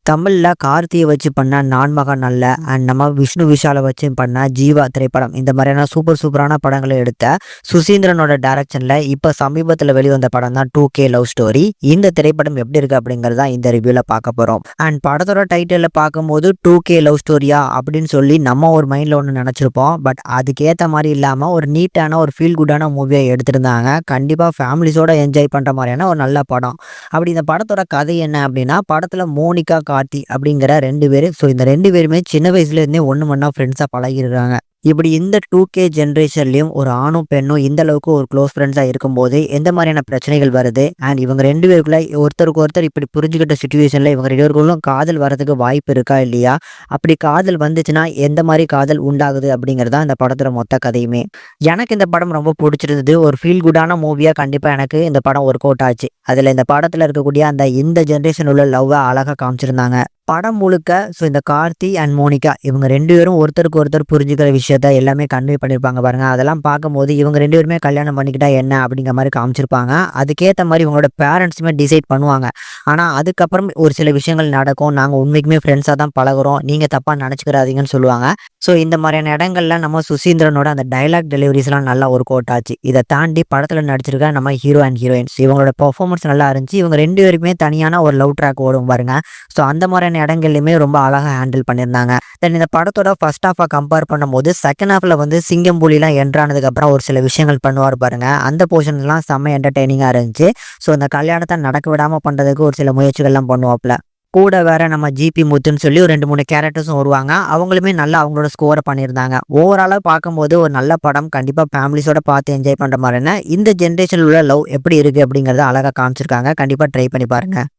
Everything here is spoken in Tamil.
தமிழ்ல கார்த்தியை வச்சு பண்ண நான்மகன் நல்ல அண்ட் நம்ம விஷ்ணு விஷாலை வச்சு பண்ண ஜீவா திரைப்படம் இந்த மாதிரியான சூப்பரான படங்களை எடுத்த சுசீந்திரனோட டைரக்ஷன்ல இப்ப சமீபத்தில் வெளிவந்த படம் தான் 2K லவ் ஸ்டோரி. இந்த திரைப்படம் எப்படி இருக்கு அப்படிங்கறத இந்த ரிவ்யூல பார்க்க போறோம். அண்ட் படத்தோட டைட்டில் பார்க்கும்போது 2K லவ் ஸ்டோரியா அப்படின்னு சொல்லி நம்ம ஒரு மைண்ட்ல ஒன்று நினைச்சிருப்போம். பட் அதுக்கேற்ற மாதிரி இல்லாம ஒரு நீட்டான ஒரு ஃபீல் குட்டான மூவியை எடுத்திருந்தாங்க. கண்டிப்பா ஃபேமிலிஸோட என்ஜாய் பண்ற மாதிரியான ஒரு நல்ல படம். அப்படி இந்த படத்தோட கதை என்ன அப்படின்னா, படத்துல மோனிகா கார்த்தி அப்படிங்கிற 2 பேரு. ஸோ இந்த 2 பேருமே சின்ன வயசுல இருந்தே ஒன்று மண்ணா ஃப்ரெண்ட்ஸாக பழகிருக்காங்க. இப்படி இந்த 2K ஜென்ரேஷன்லயும் ஒரு ஆணும் பெண்ணும் இந்த அளவுக்கு ஒரு க்ளோஸ் ஃப்ரெண்ட்ஸாக இருக்கும்போது எந்த மாதிரியான பிரச்சனைகள் வருது அண்ட் இவங்க 2 பேருக்குள்ள ஒருத்தருக்கு ஒருத்தர் இப்படி புரிஞ்சுக்கிட்ட சுச்சுவேஷன்ல இவங்க 2 பேருக்குள்ளும் காதல் வரதுக்கு வாய்ப்பு இருக்கா இல்லையா, அப்படி காதல் வந்துச்சுன்னா எந்த மாதிரி காதல் உண்டாகுது அப்படிங்கிறது தான் இந்த படத்தோட மொத்த கதையுமே. எனக்கு இந்த படம் ரொம்ப பிடிச்சிருந்தது. ஒரு ஃபீல் குட்டான மூவியாக கண்டிப்பாக எனக்கு இந்த படம் ஒர்க் அவுட் ஆச்சு. அதில் இந்த படத்தில் இருக்கக்கூடிய இந்த ஜென்ரேஷன் உள்ள லவ்வை அழகாக காமிச்சிருந்தாங்க. படம் முழுக்க இந்த கார்த்தி அண்ட் மோனிகா இவங்க 2 பேரும் ஒருத்தருக்கு ஒருத்தர் புரிஞ்சுக்கிற விஷயத்த எல்லாமே கன்வே பண்ணியிருப்பாங்க பாருங்க. அதெல்லாம் பார்க்கும்போது இவங்க 2 பேருமே கல்யாணம் பண்ணிக்கிட்டா என்ன அப்படிங்கிற மாதிரி காமிச்சிருப்பாங்க. அதுக்கேற்ற மாதிரி இவங்களோட பேரண்ட்ஸுமே டிசைட் பண்ணுவாங்க. ஆனால் அதுக்கப்புறம் ஒரு சில விஷயங்கள் நடக்கும். நாங்கள் உண்மைக்குமே ஃப்ரெண்ட்ஸாக தான் பழகுறோம், நீங்கள் தப்பாக நினச்சிக்கிறாதீங்கன்னு சொல்லுவாங்க. ஸோ இந்த மாதிரியான இடங்கள்ல நம்ம சுசீந்திரனோட அந்த டைலாக் டெலிவரிஸ்லாம் நல்லா ஒர்க் அவுட் ஆச்சு. இதை தாண்டி படத்தில் நடிச்சிருக்க நம்ம ஹீரோ அண்ட் ஹீரோயின்ஸ் இவங்களோட பெர்ஃபார்மன்ஸ் நல்லா இருந்துச்சு. இவங்க 2 பேருக்குமே தனியான ஒரு லவ் ட்ராக் ஓடும் பாருங்க. ஸோ அந்த மாதிரியான இடங்கள்லையுமே ரொம்ப அழகாக ஹேண்டில் பண்ணியிருந்தாங்க. தென் இந்த படத்தோட ஃபர்ஸ்ட் ஹாஃபை கம்பேர் பண்ணும்போது செகண்ட் ஹாஃபில் சிங்கம் புலிலாம் என்ட்ரானதுக்கு அப்புறம் ஒரு சில விஷயங்கள் பண்ணுவார் பாருங்க. அந்த போர்ஷன்ஸ்லாம் செம்ம என்டர்டெய்னிங்காக இருந்துச்சு. ஸோ அந்த கல்யாணத்தை நடக்க விடாமல் பண்ணுறதுக்கு ஒரு சில முயற்சிகள்லாம் பண்ணுவாப்ல. கூட வேற நம்ம ஜிபி முத்துன்னு சொல்லி ஒரு 2-3 கேரக்டர்ஸும் வருவாங்க. அவங்களுமே நல்லா அவங்களோட ஸ்கோரை பண்ணியிருந்தாங்க. ஓவராலாக பார்க்கும்போது ஒரு நல்ல படம். கண்டிப்பாக ஃபேமிலிஸோட பார்த்து என்ஜாய் பண்ணுற மாதிரினா இந்த ஜென்ரேஷனில் உள்ள லவ் எப்படி இருக்குது அப்படிங்கிறத அழகாக காமிச்சிருக்காங்க. கண்டிப்பாக ட்ரை பண்ணி பாருங்கள்.